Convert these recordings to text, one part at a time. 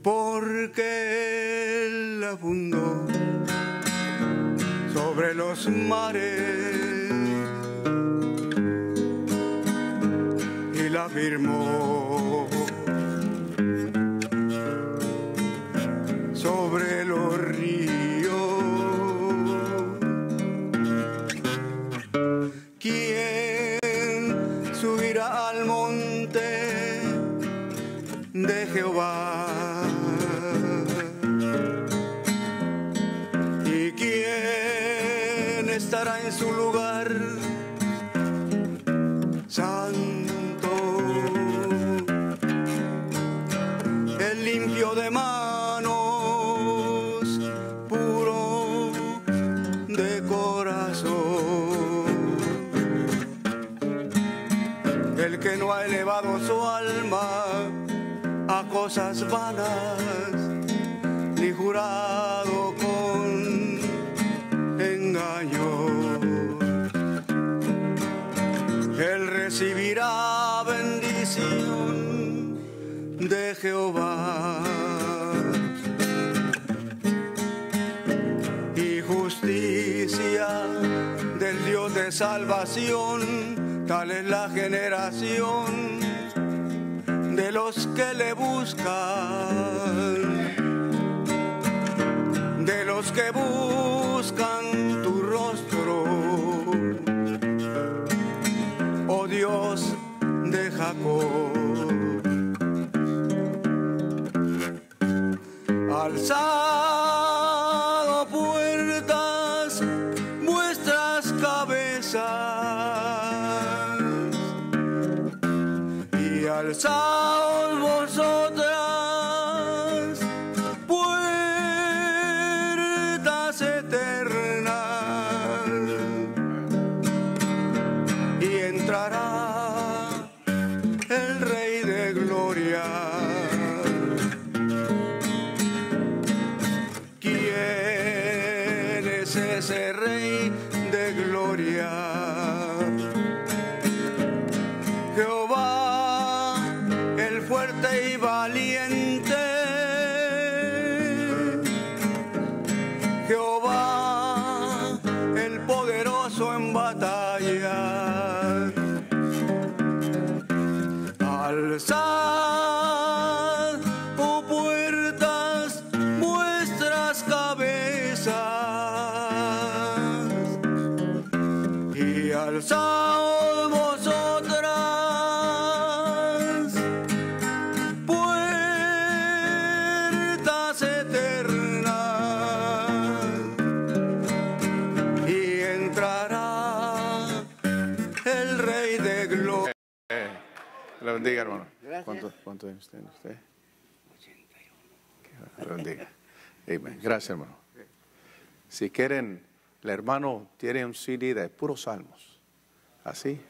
porque Él abundó sobre los mares y la firmó sobre los ríos. ¿Quién subirá al monte de Jehová? ¿Y quién estará en su lugar santo? El limpio de manos, puro de corazón, el que no ha elevado su alma a cosas vanas, ni jurado con engaño. Él recibirá bendición de Jehová y justicia del Dios de salvación. Tal es la generación de los que le buscan, de los que buscan tu rostro, oh Dios de Jacob. Alzad puertas vuestras cabezas y alzaos vosotras puertas eternas, y entrará el Rey de Gloria. ¿Quién es ese Rey de Gloria? Jehová, el fuerte y valiente. Jehová, el poderoso en batalla. Alzad, oh puertas, vuestras cabezas, y alzaos vosotras puertas eternas, y entrará el Rey de Gloria. Le bendiga, hermano. ¿Cuánto años tiene usted? 81. Que le bendiga. Amen. Gracias, hermano. Si quieren, el hermano tiene un CD de puros salmos. Así.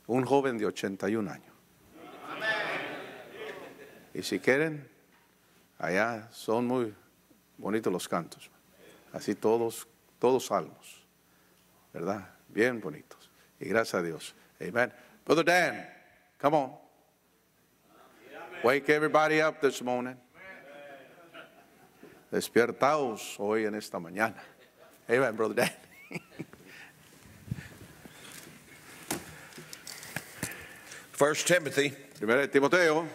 Un joven de 81 años. Y si quieren, allá son muy bonitos los cantos. Así todos salmos. ¿Verdad? Bien bonitos. Y gracias a Dios. Amen. Brother Dan, come on. Wake everybody up this morning. Despiertaos hoy en esta mañana. Amen, Brother Dan. First Timothy. Primera de Timoteo.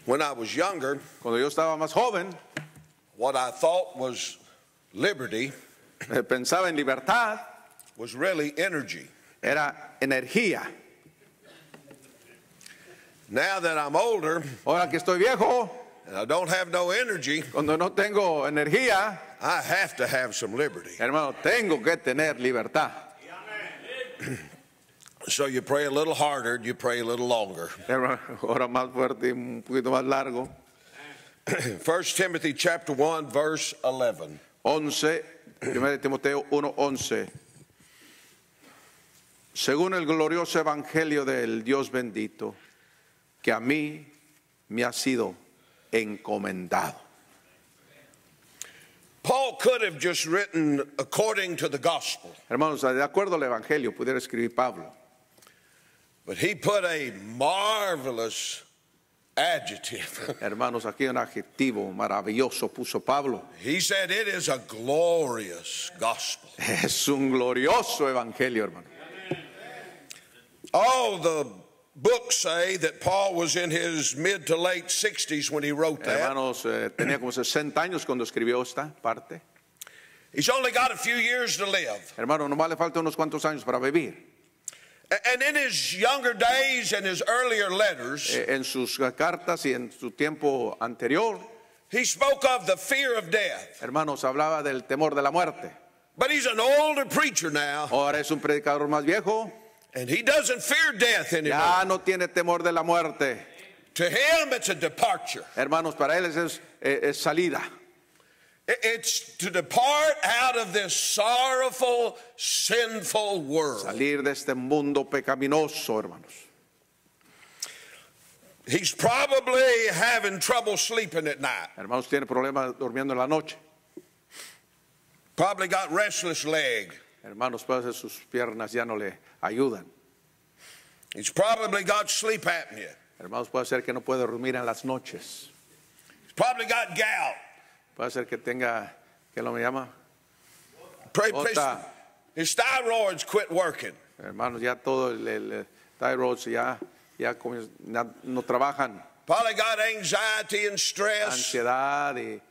When I was younger, Cuando yo estaba más joven, what I thought was liberty pensaba en libertad, was really energy. era energía. Now that I'm older Ahora que estoy viejo, and I don't have no energy, cuando no tengo energía, I have to have some liberty. hermano, tengo que tener libertad. So you pray a little harder, you pray a little longer. Hermano, ahora más fuerte y un poquito más largo. First Timothy chapter 1 verse 11. 11, 1 Timoteo 1:11. Según el glorioso evangelio del Dios bendito, que a mí me ha sido encomendado. Paul could have just written according to the gospel. Hermanos, de acuerdo al evangelio pudiera escribir Pablo. But he put a marvelous adjective. Hermanos, aquí un adjetivo maravilloso puso Pablo. He said it is a glorious gospel. Es un glorioso evangelio, hermano. All the books say that Paul was in his mid to late 60s when he wrote that. Hermanos, tenía como 60 años cuando escribió esta parte. He's only got a few years to live. Hermano, nomás le falta unos cuantos años para vivir. And in his younger days and his earlier letters, En sus cartas y en su tiempo anterior, he spoke of the fear of death. hermanos, hablaba del temor de la muerte. But he's an older preacher now, Ahora es un predicador más viejo. and he doesn't fear death anymore. Ya no tiene temor de la muerte. To him, it's a departure. Hermanos, para él es salida. It's to depart out of this sorrowful, sinful world. Salir de este mundo pecaminoso, hermanos. He's probably having trouble sleeping at night. Hermanos, tiene problemas durmiendo en la noche. Probably got restless leg. Hermanos, puede ser sus piernas ya no le ayudan. He's probably got sleep apnea. Hermanos, puede ser que no puede dormir en las noches. He's probably got gout. Puede ser que tenga, ¿qué lo me llama? His thyroid's quit working. Hermanos, ya todo el thyroid ya no trabajan. Probably got anxiety and stress. Ansiedad y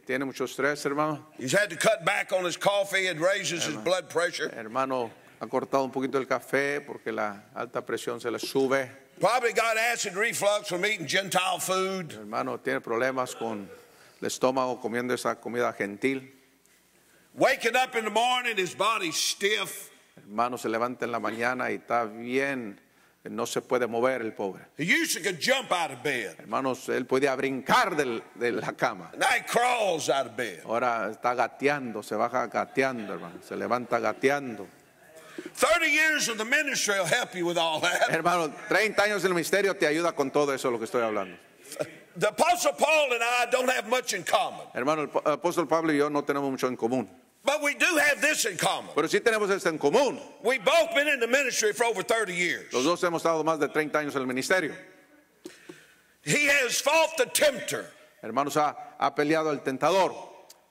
tiene mucho estrés, hermano. He's had to cut back on his coffee. It raises his blood pressure. Hermano, ha cortado un poquito el café porque la alta presión se le sube. Probably got acid reflux from eating Gentile food. Hermano, tiene problemas con el estómago comiendo esa comida gentil. Waking up in the morning, his body's stiff. Hermano, se levanta en la mañana y está bien, no se puede mover el pobre. He used to could jump out of bed. Hermanos, él podía brincar de la cama. Now he crawls out of bed. Ahora está gateando, se baja gateando, hermano, se levanta gateando. 30 years of the ministry will help you with all that. Hermano, 30 años del ministerio te ayuda con todo eso lo que estoy hablando. The Apostle Paul and I don't have much in common. Hermano, el apóstol Pablo y yo no tenemos mucho en común. But we do have this in common. Pero sí tenemos esto en común. We've both been in the ministry for over 30 years. Los dos hemos estado más de 30 años en el ministerio. He has fought the tempter. Hermanos, ha peleado al tentador.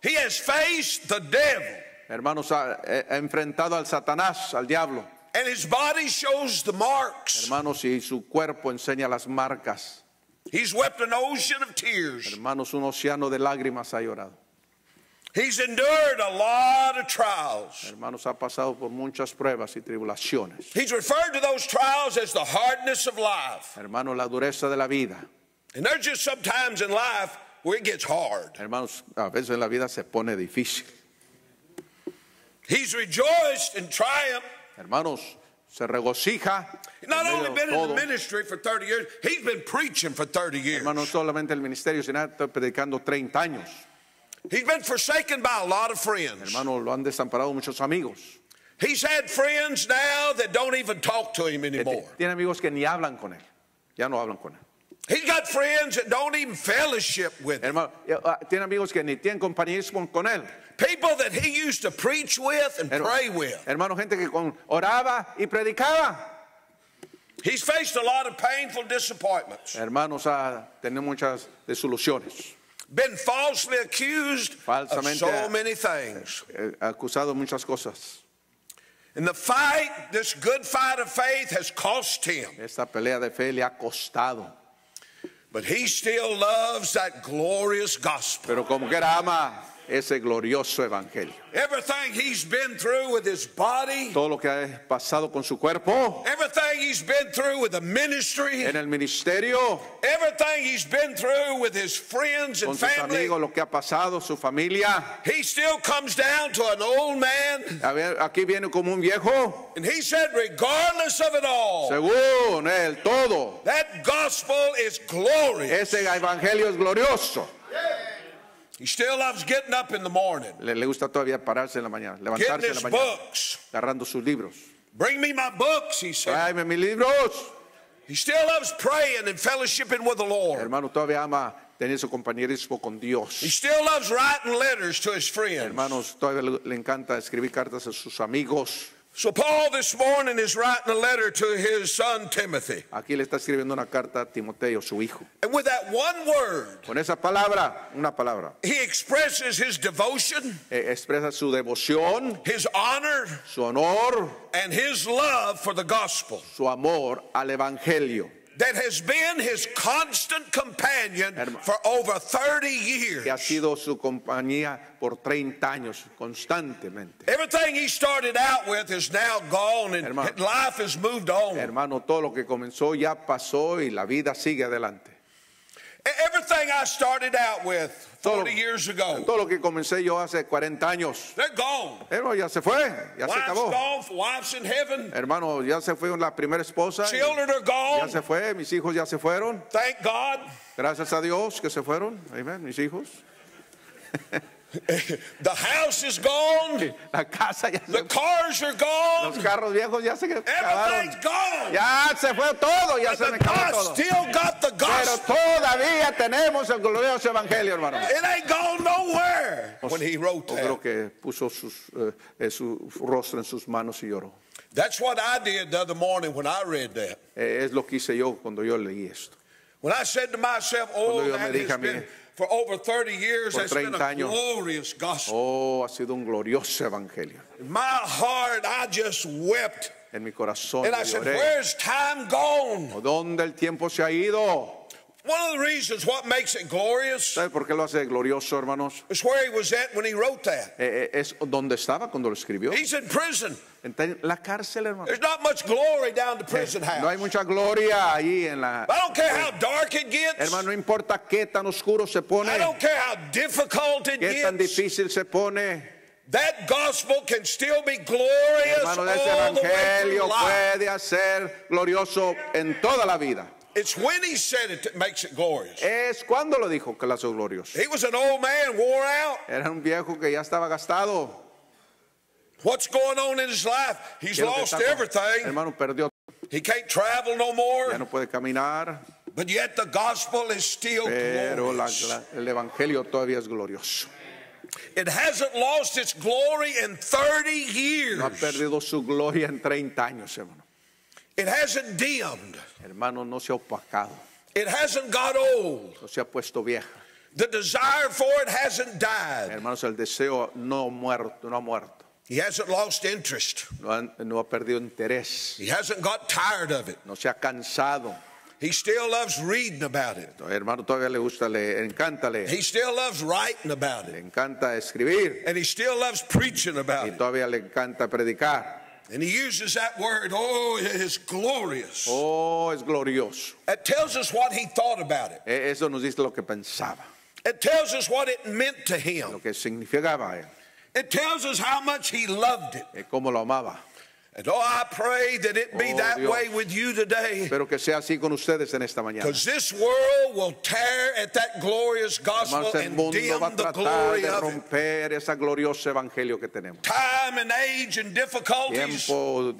He has faced the devil. Hermanos, ha enfrentado al Satanás, al diablo. And his body shows the marks. Hermanos, y su cuerpo enseña las marcas. He's wept an ocean of tears. Hermanos, un océano de lágrimas ha llorado. He's endured a lot of trials. Hermanos, ha pasado por muchas pruebas y tribulaciones. He's referred to those trials as the hardness of life. Hermanos, la dureza de la vida. And there's just sometimes in life where it gets hard. Hermanos, a veces en la vida se pone difícil. He's rejoiced in triumph. Hermanos, se regocija. Not only been in the todo. ministry for 30 years, he's been preaching for 30 years. Hermanos, no solamente el ministerio, sino está predicando 30 años. He's been forsaken by a lot of friends. Hermanos, lo han desamparado muchos amigos. He's had friends now that don't even talk to him anymore. Tiene amigos que ni hablan con él. Ya no hablan con él. He's got friends that don't even fellowship with him. Hermano, tiene amigos que ni tienen compañerismo con él. People that he used to preach with and pray with. Hermano, gente que oraba y predicaba. He's faced a lot of painful disappointments. Hermanos, ha tenido muchas desilusiones. Been falsely accused of so many things. Acusado de muchas cosas. And the fight, this good fight of faith, has cost him. Esta pelea de fe le ha costado. But he still loves that glorious gospel. Pero como quiera ama ese glorioso evangelio. Everything he's been through with his body. Todo lo que ha pasado con su cuerpo. Everything he's been through with the ministry. En el ministerio. Everything he's been through with his friends and con sus family. amigos, lo que ha pasado, su familia. He still comes down to an old man. A ver, aquí viene como un viejo. And he said, regardless of it all, según él, todo. That gospel is glorious. Ese evangelio es glorioso. He still loves getting up in the morning. Le gusta todavía pararse en la mañana, levantarse en la mañana, books. agarrando sus libros. Bring me my books, he said. Tráeme mis libros. He still loves praying and fellowshipping with the Lord. Hermano, todavía ama tener su compañerismo con Dios. He still loves writing letters to his friends. Hermanos, todavía le encanta escribir cartas a sus amigos. So Paul this morning is writing a letter to his son Timothy. Aquí le está escribiendo una carta a Timoteo, su hijo. And with that one word, Con esa palabra, una palabra, he expresses his devotion, expresa su devoción, his honor, su honor, and his love for the gospel su amor al evangelio, that has been his constant companion for over 30 years. que ha sido su compañía por 30 años constantemente. Everything he started out with is now gone, and Hermano, life has moved on. Hermano, todo lo que comenzó ya pasó y la vida sigue adelante. Everything I started out with 40 years ago, Todo lo que comencé yo hace 40 años, they're gone. hermano, ya se fue, ya se Wife's acabó. gone, wife's in heaven. Hermano, ya se fue la primera esposa, Children are ya gone. se fue, mis hijos ya se fueron. Thank God. Gracias a Dios que se fueron, amen, mis hijos. The house is gone. La casa ya The se fue. cars are gone. Los carros viejos ya se acabaron. Everything's gone. Ya se fue todo, ya se me But acabó God todo. still got the Pero gospel. todavía tenemos el glorioso evangelio, hermano. It ain't gone nowhere. When he wrote Yo creo that. que puso su rostro en sus manos y lloró. That's what I did the other morning when I read that. Es lo que hice yo cuando yo leí esto. When I said to myself, oh, Cuando yo that me dije has a mí, been for over 30 years, por that's been 30 a años. glorious gospel. Oh, ha sido un glorioso evangelio. In my heart, I just wept. En mi corazón And yo I said, lloré. where's time gone? ¿O ¿Dónde el tiempo se ha ido? One of the reasons what makes it glorious ¿Sabe por qué lo hace glorioso, hermanos? is where he was at when he wrote that. Es donde estaba cuando lo escribió. He's in prison. Está en la cárcel, hermano. There's not much glory down the prison No house. hay mucha gloria ahí en la... I don't care how dark it gets. Hermano, no importa qué tan oscuro se pone, I don't care how difficult it qué tan gets. difícil se pone. That gospel can still be glorious Hermano, ese all the way through evangelio life. puede hacer glorioso en toda la vida. It's when he said it that makes it glorious. Es cuando lo dijo que lo hace glorioso. He was an old man, wore out. Era un viejo que ya estaba gastado. What's going on in his life? He's ¿Qué es lo que lost está- everything. Hermano, perdió. He can't travel no Ya more. no puede caminar. But yet the gospel is still Pero glorious. el evangelio todavía es glorioso. It hasn't lost its glory in 30 No ha years. perdido su gloria en 30 años, hermano. It hasn't dimmed. Hermano, no se ha opacado. It hasn't got old. No se ha puesto vieja. The desire for it hasn't died. Hermanos, el deseo no ha muerto. He hasn't lost interest. No ha perdido interés. He hasn't got tired of it. No se ha cansado. He still loves reading about it. Hermano, todavía le gusta leer, encanta leer. He still loves writing about Le it. encanta escribir. And he still loves preaching about Y it. todavía le encanta predicar. And he uses that word, oh, it is glorious. Oh, es glorioso. It tells us what he thought about it. Eso nos dice lo que pensaba, It tells us what it meant to lo him. que significaba él, It tells us how much he loved it. cómo lo amaba. And oh, I pray that it be Oh, that Dios. way with you today. Espero que sea así con ustedes en esta mañana. Because this world will tear at that glorious gospel Hermanos, el and mundo va a dim the tratar glory de of it. romper ese glorioso evangelio que tenemos. Time and age and difficulties. Tiempo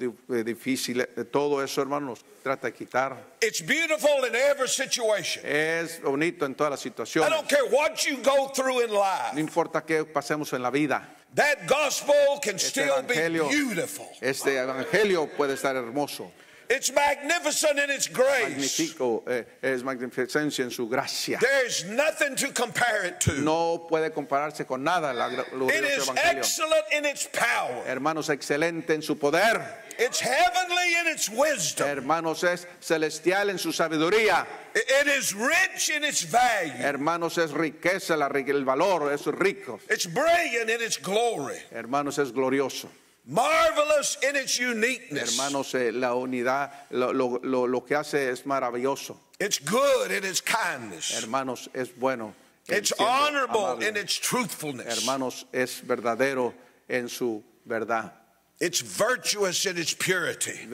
difícil, todo eso, hermanos, trata de quitar. It's beautiful in every situation. Es bonito en todas las I situaciones. don't care what you go through in No life. importa qué pasemos en la vida. That gospel can Este still be evangelio, beautiful. este evangelio puede estar hermoso, It's magnificent in its grace. magnífico, es magnificencia en su gracia. There's nothing to compare it to. No puede compararse con nada el It glorioso is evangelio. excellent in its power. Hermanos, excelente en su poder. It's heavenly in its wisdom. Hermanos, es celestial en su sabiduría. It is rich in its value. Hermanos, es riqueza, el valor, es rico. It's brilliant in its glory. Hermanos, es glorioso. Marvelous in its uniqueness. Hermanos, la unidad, lo que hace es maravilloso. It's good in its kindness. Hermanos, es bueno. en It's siendo honorable amable. in its truthfulness. Hermanos, es verdadero en su verdad. It's virtuous in its purity.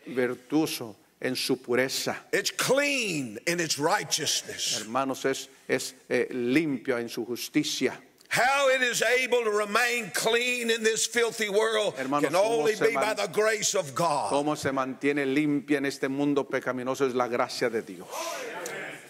Virtuoso en su pureza. It's clean in its righteousness. Hermanos, es limpio en su justicia. How it is able to remain clean in this filthy world Hermanos, can only ¿cómo se be by the grace of God. Cómo se mantiene limpia en este mundo pecaminoso es la gracia de Dios.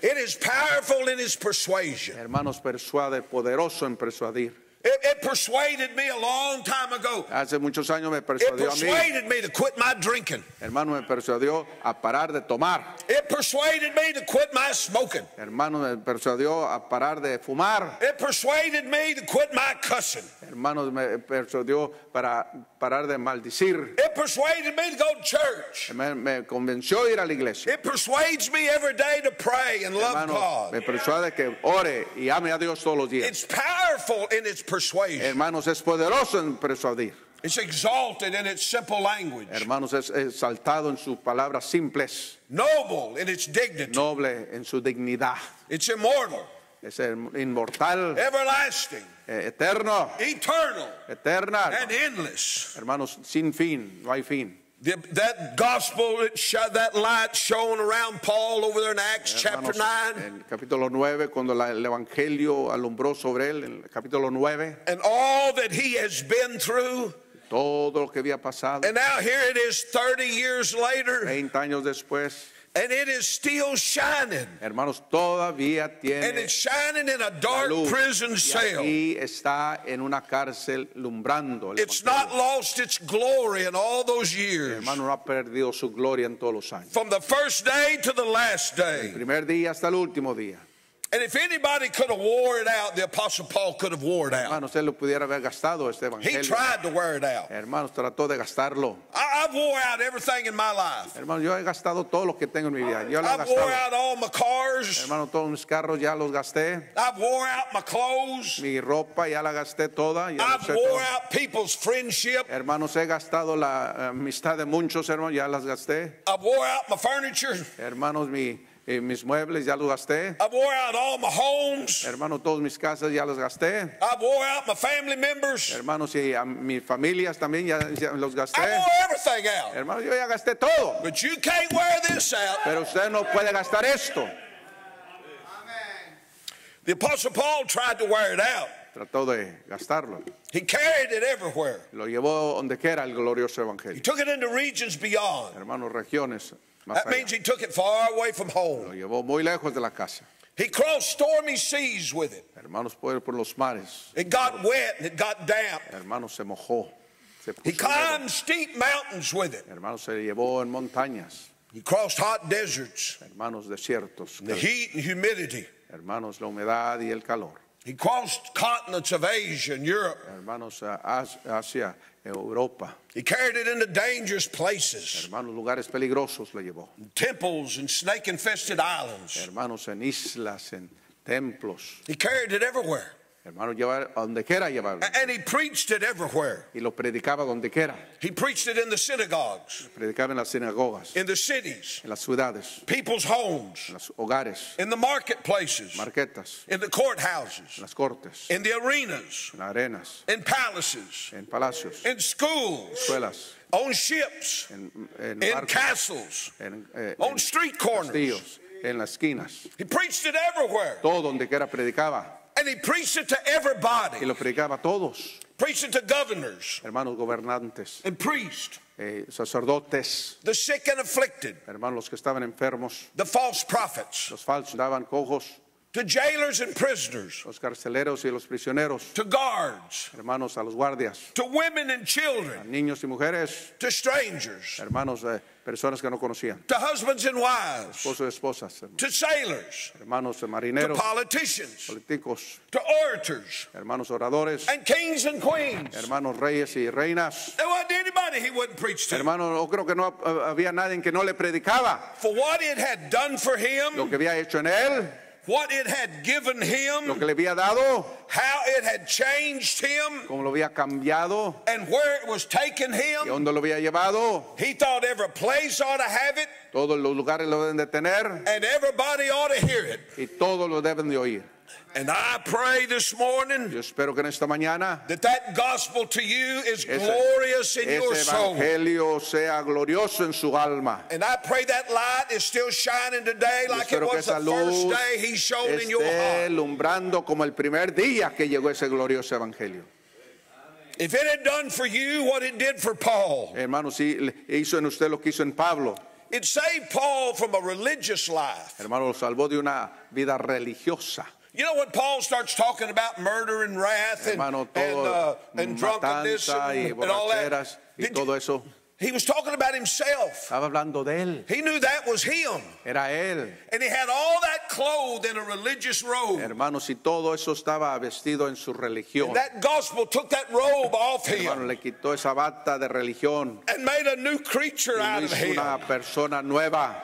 It is powerful in its persuasion. Hermanos, persuade, poderoso en persuadir. It persuaded me a long time ago. Hace muchos años me It persuadió a mí. persuaded me to quit my drinking. Hermano, me persuadió a parar de tomar. It persuaded me to quit my smoking. Hermano, me persuadió a parar de fumar. It persuaded me to quit my cussing. Hermanos, me persuadió para parar de maldecir. It persuaded me to go to church. Me convenció a ir a la iglesia. It persuades me every day to pray and love Hermano, God. me persuade que ore y ame a Dios todos los días. It's powerful in its persuasion. Hermanos, es poderoso en persuadir. It's exalted in its simple language. Hermanos, es exaltado en sus palabras simples. Noble in its dignity. Noble en su dignidad. It's immortal. Es inmortal. Everlasting. Eterno. Eternal. Eterna. And endless. Hermanos, sin fin, no hay fin. That gospel, that light shone around Paul over there in Acts chapter 9. En el capítulo 9, cuando el evangelio alumbró sobre él, en el capítulo 9. And all that he has been through. Todo lo que había pasado. And now here it is 30 years later. 20 años después. And it is still shining. Hermanos, todavía tiene. And it's shining in a dark prison cell. Y está en una cárcel lumbrando. It's not lost its glory in all those years. Hermano, no ha perdido su gloria en todos los años. From the first day to the last day. El primer día hasta el último día. And if anybody could have wore it out, the Apostle Paul could have wore it out. Hermanos, él lo pudiera haber gastado este evangelio. He tried to wear it out. Hermanos, trató de gastarlo. I've wore out everything in my life. Hermanos, yo he gastado todo lo que tengo en mi vida. Yo lo he I've wore gastado. out all my cars. Hermanos, todos mis carros ya los gasté. I've wore out my clothes. Mi ropa ya la gasté toda. Ya I've wore out people's friendship. Hermanos, he gastado la amistad de muchos, hermanos, ya las gasté. I've wore out my furniture. Hermanos, mis muebles ya los gasté. I wore out all my homes. Hermanos, todas mis casas ya los gasté. I wore out my family members. Hermanos, y a mis familias también ya los gasté. I wore everything out. Hermanos, yo ya gasté todo. But you can't wear this out. Pero usted no puede gastar esto. The Apostle Paul tried to wear it out. Trató de gastarlo. He carried it everywhere. Lo llevó donde quiera el glorioso He evangelio. took it into regions beyond. Hermanos, regiones más That allá. means he took it far away from Lo home. llevó muy lejos de la casa. He crossed stormy seas with it. Hermanos, por los mares. It got wet and it got damp. Hermanos, se mojó. Se He puso climbed steep mountains with it. hermanos, se llevó en montañas. He crossed hot deserts, Hermanos, desiertos. the heat and humidity. Hermanos, la humedad y el calor. He crossed continents of Asia and Europe. Hermanos, Asia, Europa. He carried it into dangerous places, Hermanos, lugares peligrosos le llevó. temples and snake-infested islands. Hermanos, en islas, en templos. He carried it everywhere. Hermanos, llevar a donde quiera llevarlo. And he preached it everywhere. Y lo predicaba donde quiera. He preached it in the synagogues, Predicaba en las sinagogas, in the cities, en las ciudades, people's homes, en los hogares, in the marketplaces, marquetas, in the en courthouses, las cortes, in the arenas, en las arenas, in palaces, en palacios, in schools, escuelas, on ships, en in barcos, castles, en on street corners. castillos, en las esquinas. He preached it everywhere. Todo donde quiera predicaba. And he preached it to Y everybody. lo predicaba a todos. Preached it to governors Hermanos gobernantes, and priests, sacerdotes, the sick and afflicted, hermanos los que estaban enfermos, the false prophets, los falsos daban cojos, to jailers and prisoners, los carceleros y los prisioneros, to guards, hermanos a los guardias, to women and a children, niños y mujeres, to strangers, hermanos, personas que no conocían, to husbands and wives, esposos y esposas, to sailors, hermanos to marineros, politicians, políticos, to orators, hermanos oradores, and kings and queens. hermanos reyes y reinas. There wasn't anybody he wouldn't preach to. Hermanos, yo creo que no había nadie que no le predicaba For what it had done for lo him, que había hecho en él, what it had given lo him, que le había dado, how it had changed him, cómo lo había cambiado and where it was taking y him. dónde lo había llevado. He thought every place ought to have it, Todos los lugares lo deben de tener and everybody ought to hear it. y todos lo deben de oír. And I pray this morning Yo espero que en esta mañana that gospel to you is glorious in your ese soul. evangelio sea glorioso en su alma. And I pray that light is still shining today Yo like it espero que was the esa first luz day he shone in your esté heart. alumbrando como el primer día que llegó ese glorioso evangelio. If it had done for you what it did for Paul, Hermano, si hizo en usted lo que hizo en Pablo, it saved Paul from a religious life. hermano, lo salvó de una vida religiosa. You know, when Paul starts talking about murder and wrath and drunkenness and all that, todo eso, he was talking about himself. estaba hablando de él. He knew that was him. Era él. And he had all that clothed in a religious robe. Hermanos, y todo eso estaba vestido en su religión. And that gospel took that robe off him. Hermano, le quitó esa bata de religión. And made a new creature out of him. Una persona nueva.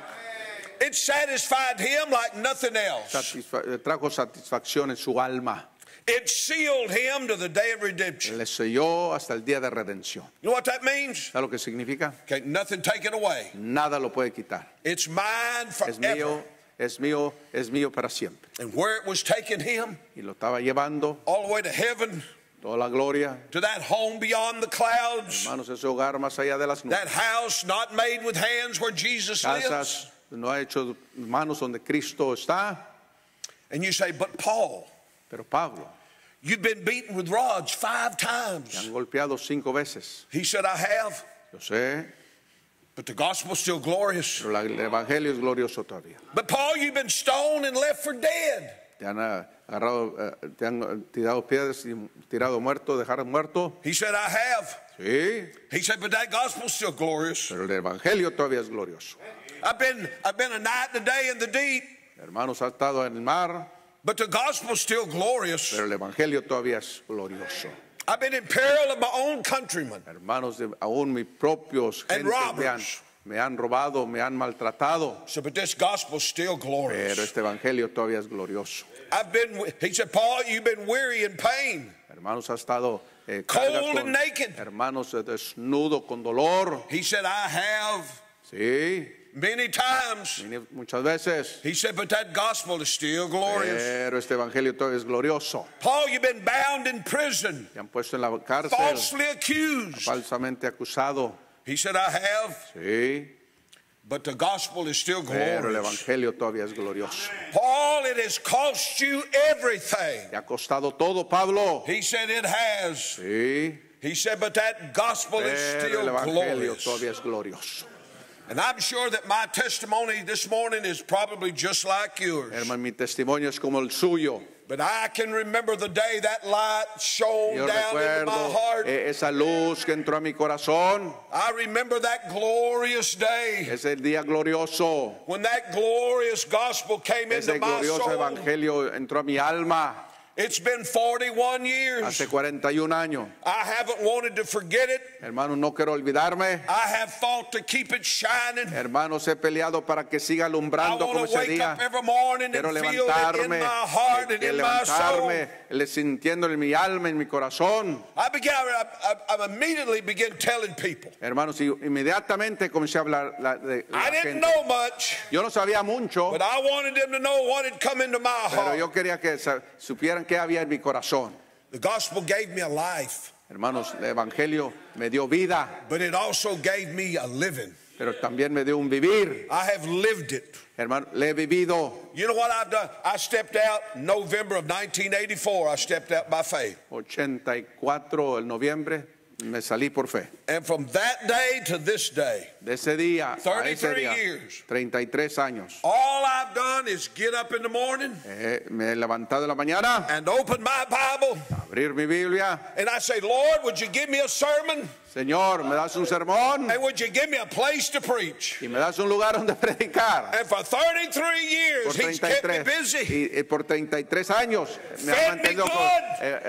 It satisfied him like nothing else. Trajo satisfacción en su alma. It sealed him to the day of redemption. Le selló hasta el día de redención. You know what that means? ¿Sabe lo que significa? Can't nothing take it away. Nada lo puede quitar. It's mine forever. Es mío para siempre. And where it was taking him, y lo estaba llevando all the way to heaven, toda la gloria, to that home beyond the clouds, hermanos, ese hogar más allá de las nubes, that house not made with hands where Jesus lives. No ha hecho manos donde Cristo está. And you say, but Paul, pero Pablo, you've been beaten with rods 5 times. Te han golpeado 5 veces. He said, I have. Yo sé. But the gospel's still glorious. Pero el evangelio es glorioso todavía. But Paul, you've been stoned and left for dead. Te han agarrado, te han tirado piedras y tirado muerto, dejaron muerto. He said, I have. Sí. He said, but that gospel's still glorious. Pero el evangelio todavía es glorioso. I've been a night and a day in the deep. Hermanos, ha estado en el mar. But the gospel's still glorious. Pero el evangelio todavía es glorioso. I've been in peril of my own countrymen. Hermanos, aún mis propios and robbers. Me han robado, me han maltratado. So, but this gospel's still glorious. Pero este evangelio todavía es glorioso. He said, Paul, you've been weary and pain. Hermanos, ha estado cold and naked. Hermanos, desnudo con dolor. He said, I have. Sí. Many times. Muchas veces. He said, but that gospel is still glorious. Pero este evangelio todavía es glorioso. Paul, you've been bound in prison. Te han puesto en la cárcel. Falsely accused. Falsamente acusado. He said, I have. Sí. But the gospel is still glorious. Pero el evangelio todavía es glorioso. Paul, it has cost you everything. Te ha costado todo, Pablo. He said it has. Sí. He said, but that gospel is still el evangelio glorious. Todavía es glorioso. And I'm sure that my testimony this morning is probably just like yours. Hermano, mi testimonio es como el suyo. But I can remember the day that light shone down into my heart. Esa luz que entró a mi corazón. I remember that glorious day. Ese día glorioso. When that glorious gospel came into my soul. Ese glorioso evangelio entró a mi alma. It's been 41 years. Hace 41 años. I haven't wanted to forget it. Hermano, no quiero olvidarme. I have fought to keep it shining. Hermanos, he peleado para que siga alumbrando como ese día. Quiero levantarme, sintiendo en mi alma, en mi corazón. I immediately began telling people. Hermanos, inmediatamente comencé a hablar de la I didn't know much. Yo no sabía mucho. But I wanted them to know what had come into my heart. Pero yo quería que supieran qué había en mi corazón. The gospel gave me a life. Hermanos, el evangelio me dio vida. But it also gave me a living. Pero también me dio un vivir. I have lived it. Hermano, le he vivido. You know what I've done? I stepped out November of 1984. I stepped out by faith. 84 el noviembre me salí por fe. And from that day to this day, de ese día 33 a ese día, years, 33 años. All I've done is get up in the morning, me he levantado en la mañana, and open my Bible, abrir mi Biblia, and I say, Lord, would you give me a sermon? Señor, me das un sermón, and would you give me a place to preach? Y me das un lugar donde predicar. And for 33 years, He's kept me busy. Y por 33 años me ha Fed mantenido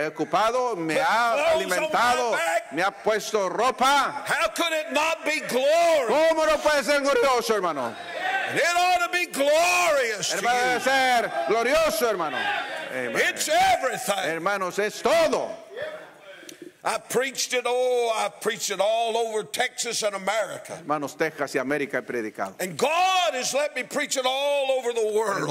ocupado, me ha alimentado, me ha puesto ropa. How could it not be glorious? ¿Cómo no puede ser glorioso, hermano? It ought to be glorious to Debe you. ser glorioso, hermano. It's everything. Hermanos, es todo. I've preached it all over Texas and America. Hermanos, Texas y América he predicado. And God has let me preach it all over the world.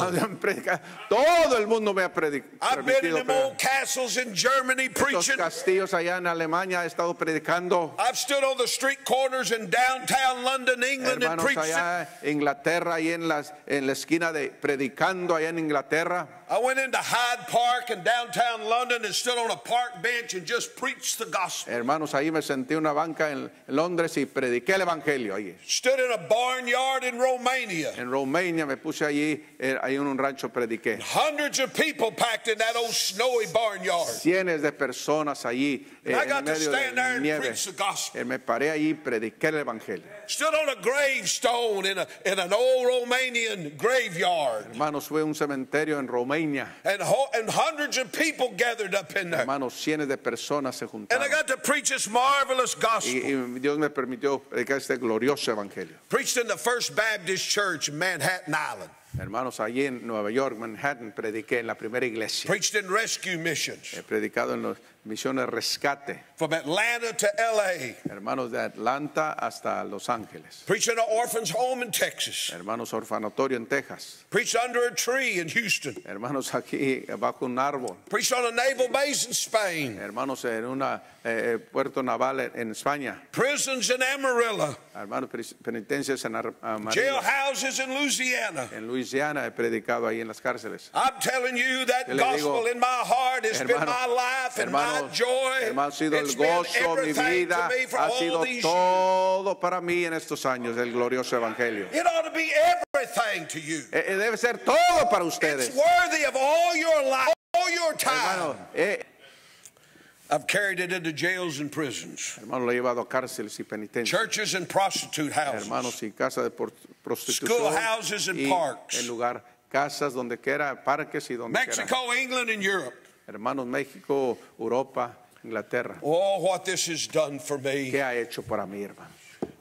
Todo el mundo me ha predicado. I've been in them old castles in Germany preaching. Los castillos allá en Alemania he estado predicando. I've stood on the street corners in downtown London, England, and preached allá en Inglaterra y en la esquina de predicando allá en Inglaterra. I went into Hyde Park in downtown London and stood on a park bench and just preached the the gospel. Hermanos, ahí me senté en una banca en Londres y prediqué el evangelio ahí. Stood in a barnyard in Romania. En Romania me puse allí, ahí en un rancho prediqué. Hundreds of people packed in that old snowy barnyard. Cientos de personas allí And I got en to medio stand there de and nieve. preach the gospel. Me paré allí y prediqué el evangelio. Stood on a gravestone in an old Romanian graveyard. Hermanos, fue un cementerio en Romania. And hundreds of people gathered up in there. Hermanos, cientos de personas se And I juntaron. got to preach this marvelous gospel. Y Dios me permitió predicar este glorioso evangelio. Preached in the First Baptist Church in Manhattan Island. Hermanos, allí en Nueva York, Manhattan, prediqué en la primera iglesia. Preached in rescue missions. He predicado en las misiones rescate. From Atlanta to LA. Hermanos, de Atlanta hasta Los Ángeles. Preached in an orphan's home in Texas. Hermanos, orfanatorio en Texas. Preached under a tree in Houston. Hermanos, aquí bajo un árbol. Preached on a naval base in Spain. Hermanos, en una puerto naval en España. Prisons in Amarillo. Hermanos, penitencias en Amarillo. Jailhouses in Louisiana. En Luisiana he predicado ahí en las cárceles. I'm telling you, that Yo le gospel digo, in my heart has been my life and my joy. Hermano, ha sido el It's been gozo, mi everything vida, to me for ha all sido these years. todo para mí en estos años, el glorioso evangelio. It ought to be everything to you. Debe ser todo para ustedes. It's worthy of all your life, all your time. Hermano, I've carried it into jails and prisons, hermano, lo he llevado a cárceles y penitencias. churches and prostitute houses, Hermanos, y casas de prostitución. schoolhouses and Y parks, en lugar, casas donde quiera, parques y donde Mexico, England, and Europe. quiera. Hermanos, México, Europa, Inglaterra. Oh, what this has done for me. ¿Qué ha hecho para mí, hermano?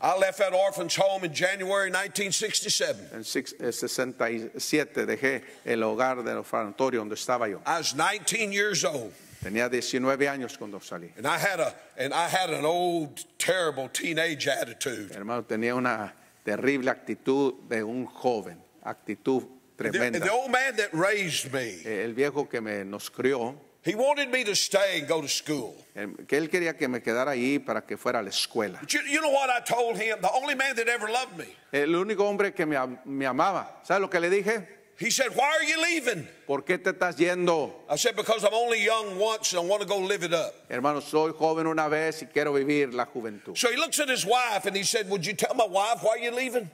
I left that orphan's home in January 1967. En 67 dejé el hogar del orfanatorio donde estaba yo. I was 19 years old. Tenía 19 años cuando salí. And I had an old, terrible teenage attitude. Hermano, tenía una terrible actitud de un joven, actitud tremenda. The old man that raised me, El viejo que nos crió, he wanted me to stay and go to school. que él quería que me quedara ahí para que fuera a la escuela. But you know what I told him? The only man that ever loved me. El único hombre que me amaba. ¿Sabes lo que le dije? He said, "Why are you leaving?" ¿Por qué te estás yendo? I said, "Because I'm only young once and I want to go live it up." Hermano, soy joven una vez y quiero vivir la juventud. So he looks at his wife and he said, "Would you tell my wife why you're leaving?"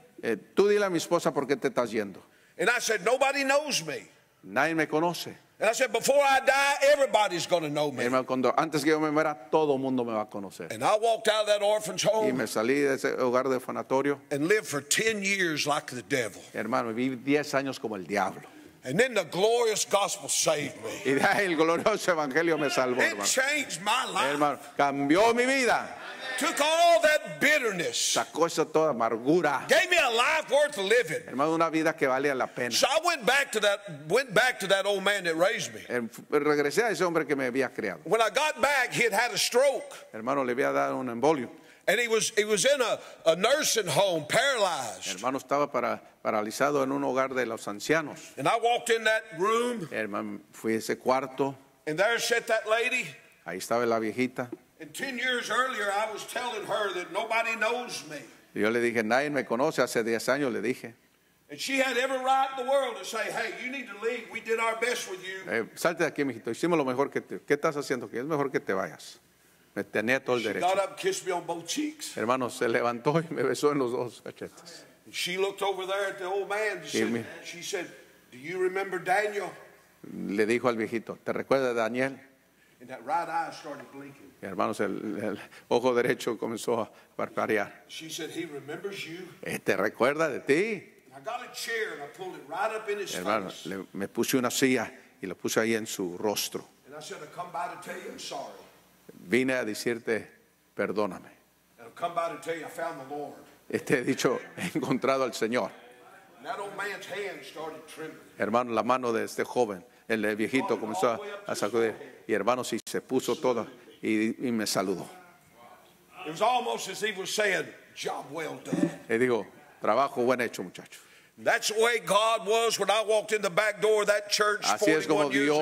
Tú dile a mi esposa por qué te estás yendo. And I said, "Nobody knows me." Nadie me conoce. And I said, "Before I die, everybody's going to know me." Hermano, antes que yo me muera, todo el mundo me va a conocer. And I walked out of that orphan's Y home me salí de ese hogar de orfanatorio. and lived for 10 years like the devil. Hermano, viví 10 años como el diablo. And then the glorious gospel saved me. Y de ahí el glorioso evangelio me salvó, It hermano. changed my life. Hermano, cambió mi vida. Took all that bitterness. Sacó esa toda amargura. Gave me a life worth living. Hermano, una vida que valía la pena. So I went back to that old man that raised me. Regresé a ese hombre que me había criado. When I got back, he had had a stroke. Hermano, le había dado un embolio. And he was in a nursing home, paralyzed. Hermano, estaba paralizado en un hogar de los ancianos. And I walked in that room, Hermano, fui a ese cuarto. and there sat that lady. Ahí estaba la viejita. And 10 years earlier, I was telling her that nobody knows me. Y yo le dije, nadie me conoce. Hace 10 años le dije. And she had every right in the world to say, "Hey, you need to leave. We did our best with you." Salte de aquí, mijito. Hicimos lo mejor que te... ¿Qué estás haciendo? Que es mejor que te vayas. Me tenía todo el She derecho. got up and kissed me on both cheeks. Hermano, se levantó y me besó en los dos cachetes. And she looked over there at the old man. She said, "Do you remember Daniel?" Le dijo al viejito, ¿te recuerdas de Daniel? And that right eye started blinking. Y hermanos, el ojo derecho comenzó a parpadear. She said, "He remembers you." ¿Te recuerda de ti? I got a chair and I pulled it right up in his Hermano, face. me puse una silla y lo puse ahí en su rostro. And I said, "I come by to tell you I'm sorry. Vine a decirte, perdóname. And I come by to tell you I found the Lord." Te he dicho, he encontrado al Señor. And that old man's hand started trembling. Hermano, la mano de este joven, el viejito, comenzó a sacudir. Y hermano, sí, se puso toda y me saludó. It was almost as if he was saying, "Job well done." Le digo, trabajo buen hecho, muchacho. That's the way God was when I walked in the back door of that church Así es como 41 years ago.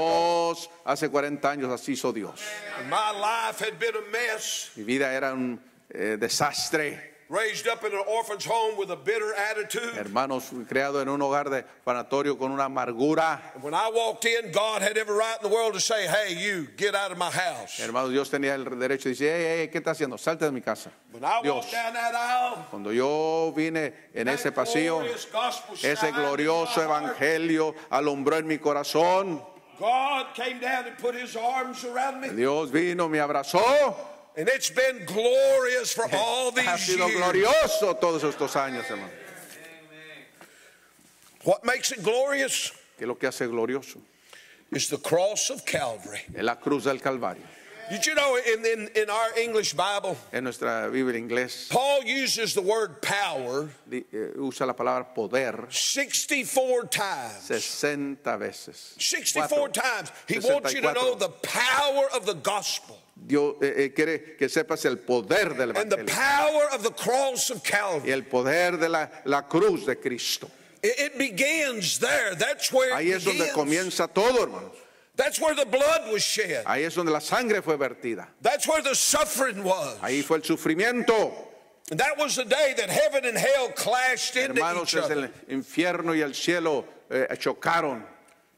Dios, hace 40 años, así hizo Dios. And my life had been a mess. Mi vida era un desastre. raised up in an orphan's home with a bitter attitude. Hermanos, fui criado en un hogar de orfanatorio con una amargura. When I walked in, God had every right in the world to say, hey, you, get out of my house. Hermanos, Dios tenía el derecho de decir, hey, ¿qué está haciendo? Salte de mi casa. When I Dios, walked down that aisle, cuando yo vine en ese pasillo, ese glorioso evangelio alumbró en mi corazón. God came down and put his arms around me. Dios vino, me abrazó. And it's been glorious for all these Ha sido years. glorioso todos estos años, hermano. What makes it glorious ¿Qué es lo que hace glorioso? is the cross of Calvary. Es la cruz del Calvario. Did you know in our English Bible, En nuestra Biblia en inglés Paul uses the word power usa la palabra poder 64 times. 60 veces. 64 times. He wants you to know the power of the gospel. Dios quiere que sepas el poder del And the evangelio power of the cross of y Calvary. el poder de la cruz de Cristo. It begins there. That's where Ahí it es donde begins. comienza todo, hermanos. That's where the blood was shed. Ahí es donde la sangre fue vertida. That's where the suffering was. Ahí fue el sufrimiento. And that was the day that heaven and hell clashed into Hermanos, each es other. el infierno y el cielo chocaron.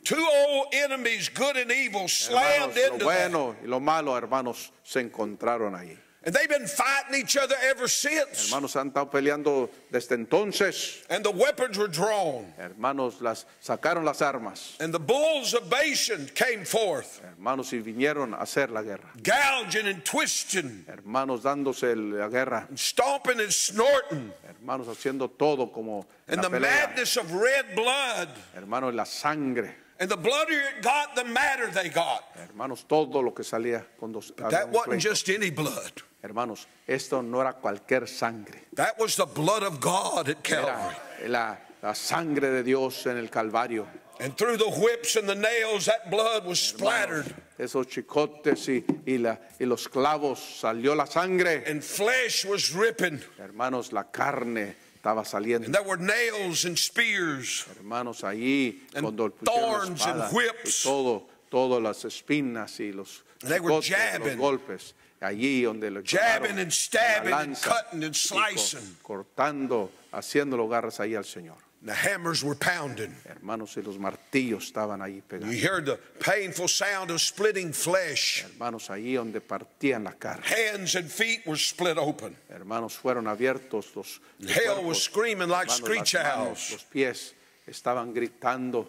Two old enemies, good and evil, slammed Hermanos, lo into that. bueno y lo malo, hermanos, se encontraron ahí. And they've been fighting each other ever since. Hermanos, han estado peleando desde entonces. And the weapons were drawn. Hermanos, sacaron las armas. And the bulls of Bashan came forth, Hermanos, y vinieron a hacer la guerra. gouging and twisting, Hermanos, dándose la guerra. and stomping and snorting. Hermanos, haciendo todo como And la the pelea. madness of red blood. Hermanos, la sangre. And the bloodier it got, the madder they got. Hermanos, todo lo que salía cuando But that había un wasn't pleito. just any blood. Hermanos, esto no era cualquier sangre. That was the blood of God at Calvary. Era la sangre de Dios en el Calvario. And through the whips and the nails, that blood was splattered. Esos chicotes y los clavos salió la sangre. And flesh was ripping. Hermanos, la carne estaba saliendo. And there were nails and spears. Hermanos, allí And cuando pusieron la thorns and espada, whips. y todo las espinas y los And they were chicotes, jabbing. los golpes, allí donde lo Jabbing clavaron and stabbing la and lanza, cutting and y slicing. cortando, haciendo los garras ahí al Señor. The hammers were pounding. Hermanos, y los martillos estaban ahí You pegados. heard the painful sound of splitting flesh. Hermanos, allí donde partían la carne. Hands and feet were split open. Hermanos, fueron abiertos los Hell was cuerpos. screaming like Hermanos, screech las manos, owls. los pies estaban gritando.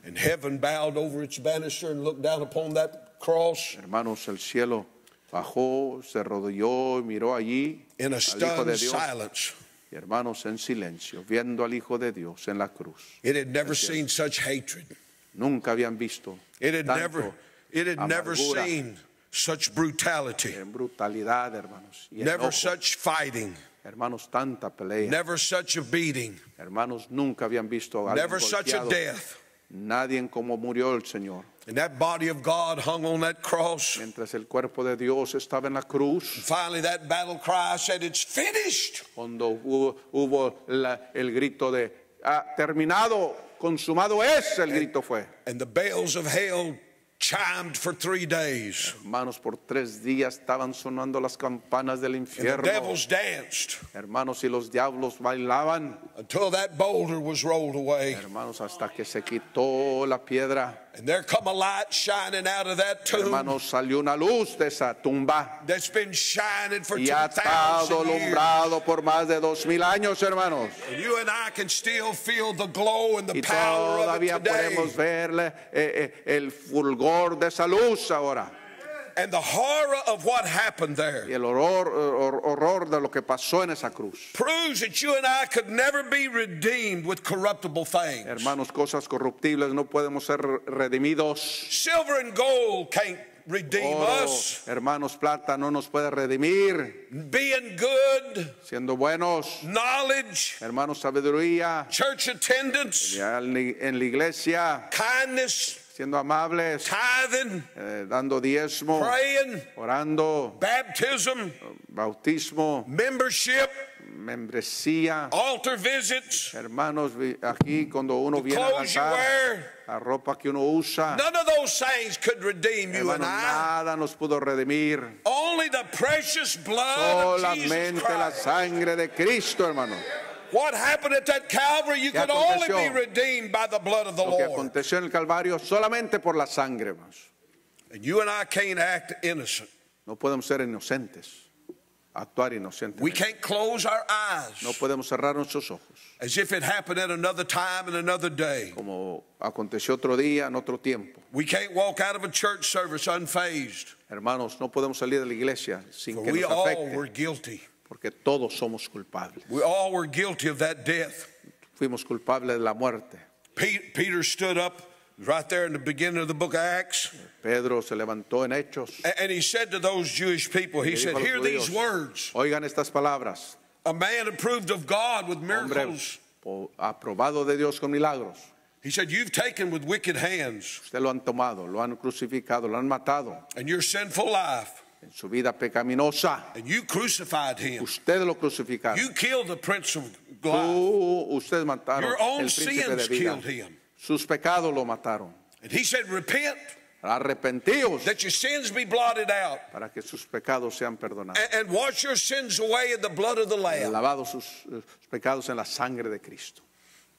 And heaven bowed over its banister and looked down upon that cross Hermanos, el cielo bajó, se arrodilló y miró allí in a al Hijo de stunned Dios. silence. Y hermanos, en silencio, viendo al Hijo de Dios en la cruz. It had never seen such hatred. Nunca habían visto It had tanto never amargura, seen such brutality. en brutalidad, hermanos. Y Never enojo. such fighting. Hermanos, tanta pelea. Never such a beating. Hermanos, nunca habían visto a alguien Never such a golpeado. death. Nadie como murió el Señor. And that body of God hung on that cross. Mientras el cuerpo de Dios estaba en la cruz, Finally, that battle cry said, "It's finished." cuando hubo el grito de terminado, consumado es, el grito fue. And the bells of hell chimed for 3 days. Hermanos, por 3 días estaban sonando las campanas del And the infierno. devils danced Hermanos, y los diablos bailaban. until that boulder was rolled away. Hermanos, hasta que se quitó la piedra. And there come a light shining out of that tomb Hermanos, salió una luz de esa tumba. that's been shining for Y ha 2,000 estado years. alumbrado por más de 2000 años, hermanos. And you and I can still feel the glow and the Y power of todavía it today. podemos ver el fulgor de esa luz ahora. And the horror of what happened Y there el horror de lo que pasó en esa cruz. proves that you and I could never be redeemed with corruptible things. Hermanos, cosas corruptibles no podemos ser redimidos. Silver and gold can't redeem Oro, us. hermanos, plata no nos puede redimir. Being good, Siendo buenos, knowledge, hermanos, sabiduría, church attendance, ya en la iglesia, kindness, siendo amables, tithing, dando diezmo, praying, orando, baptism, bautismo, membership, membresía, altar visits, hermanos, aquí cuando uno viene al clothes you altar, wear. la ropa que uno usa, None of those things could redeem you and hermano, I. nada nos pudo redimir. Only the precious blood of Jesus Solamente la Christ. sangre de Cristo, hermano. What happened at that Calvary, you ¿Qué could only be aconteció? redeemed by the blood of the Lo que Lord. aconteció en el Calvario solamente por la sangre, hermanos. And you and I can't act innocent. No podemos ser inocentes, actuar inocentes. We can't close our eyes No podemos cerrar nuestros ojos, as if it happened at another time and another day. como aconteció otro día, en otro tiempo. We can't walk out of a church service unfazed. Hermanos, no podemos salir de la iglesia sin For que we nos all afecte, were guilty. porque todos somos culpables. We all were guilty of that death. Fuimos culpables de la muerte. Peter stood up right there in the beginning of the book of Acts, Pedro se levantó en Hechos. and he said to those Jewish people, he Le said, dijo a los hear these judíos, words. Oigan estas palabras. A man approved of God with Hombre miracles. aprobado de Dios con milagros. He said, you've taken with wicked hands Usted lo han tomado, lo han crucificado, lo han matado and your sinful life, en su vida pecaminosa. and you crucified him. Usted lo crucificaron. You killed the prince of life. Ustedes mataron Your own el príncipe de sins vida. killed him. Sus pecados lo mataron. And he said, repent, Arrepentíos that your sins be blotted out, para que sus pecados sean perdonados. and wash your sins away in the blood of the Lamb. Lavados sus pecados en la sangre de Cristo.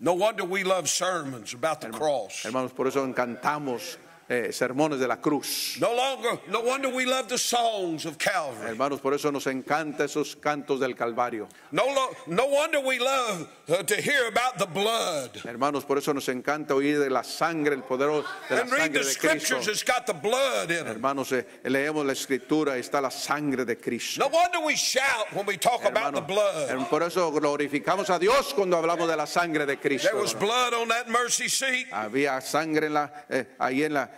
No wonder we love sermons about the cross. Hermanos, por eso encantamos sermones de la cruz. No wonder we love the songs of Calvary. Hermanos, por eso nos encanta esos cantos del Calvario. No wonder we love to hear about the blood. Hermanos, por eso nos encanta oír de la sangre, el poder de la And read sangre the de Cristo. scriptures, it's got the blood in it. Hermanos, leemos la escritura y está la sangre de Cristo. No wonder we shout when we talk about the blood. Por eso glorificamos a Dios cuando hablamos de la sangre de Cristo. There was blood on that mercy seat. Había sangre ahí en la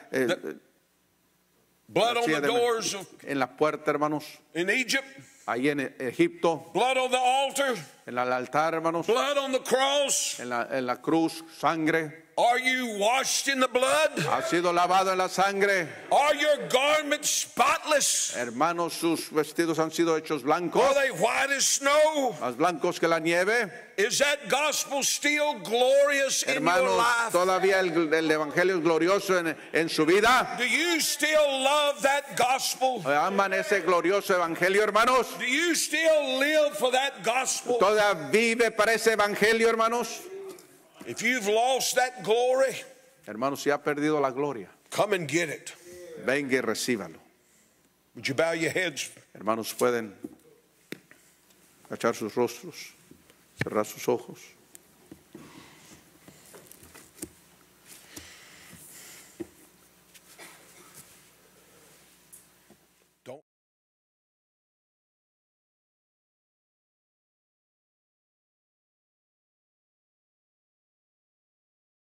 Blood on the doors en la puerta, hermanos, in Egypt. ahí en Egipto, Blood on the altar. en el altar, hermanos, Blood on the cross. en la cruz, sangre. Are you washed in the blood? Ha sido lavado en la sangre. Are your garments spotless? Hermanos, sus vestidos han sido hechos blancos, Are they white as snow? más blancos que la nieve. Is that gospel still glorious in your Hermanos, life? todavía el evangelio es glorioso en su vida. Do you still love that gospel? ¿Aman ese glorioso evangelio, hermanos? Do you still live for that gospel? ¿Todavía vive para ese evangelio, hermanos? If you've lost that glory, Hermanos, si ha perdido la gloria, come and get it. venga y recíbalo. Would you bow your heads? Hermanos, pueden agachar sus rostros, cerrar sus ojos.